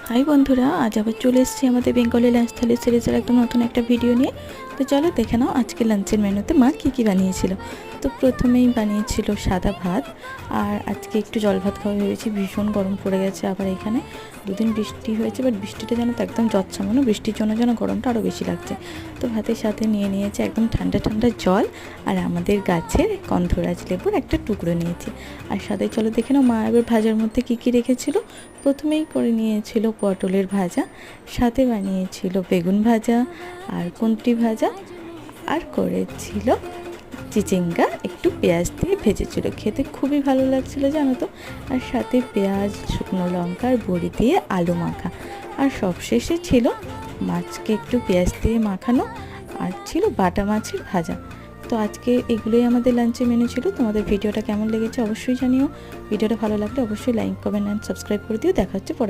High বন্ধুরা, আজ আবার চলে এসেছি আমাদের বেঙ্গলি লাঞ্চ থালি সিরিজের একদম নতুন একটা ভিডিও নিয়ে। তো চলো দেখে নাও আজকে লাঞ্চের মেনুতে মা কী বানিয়েছিল। তো প্রথমেই বানিয়েছিল সাদা ভাত, আর আজকে একটু জল ভাত খাওয়া ভেবেছি, ভীষণ গরম পড়ে গেছে। আবার এখানে দুদিন বৃষ্টি হয়েছে, বাট বৃষ্টিটা যেন তো একদম যৎসামান্য, বৃষ্টির জন্য যেন গরমটা আরও বেশি লাগছে। তো ভাতের সাথে নিয়ে নিয়েছে একদম ঠান্ডা ঠান্ডা জল, আর আমাদের গাছের গন্ধরাজ লেবুর একটা টুকরো নিয়েছি। আর সাথে চলো দেখে নাও মা এবার ভাজার মধ্যে কী রেখেছিল। প্রথমেই করে নিয়েছিল পটলের ভাজা, সাথে বানিয়েছিল বেগুন ভাজা আর কুঁদরি ভাজা, আর করেছিল চিচিঙ্গা একটু পেঁয়াজ দিয়ে ভেজেছিল। খেতে খুবই ভালো লাগছিল জানো তো। আর সাথে পেঁয়াজ, শুকনো লঙ্কা আর বড়ি দিয়ে আলু মাখা, আর সবশেষে ছিল মাছকে একটু পেঁয়াজ দিয়ে মাখানো, আর ছিল বাটা মাছের ভাজা। তো আজকে এগুলোই আমাদের লাঞ্চের মেনু ছিল। তোমাদের ভিডিওটা কেমন লেগেছে অবশ্যই জানিও। ভিডিওটা ভালো লাগলে অবশ্যই লাইক, কমেন্ট অ্যান্ড সাবস্ক্রাইব করে দিও। দেখা হচ্ছে পরে।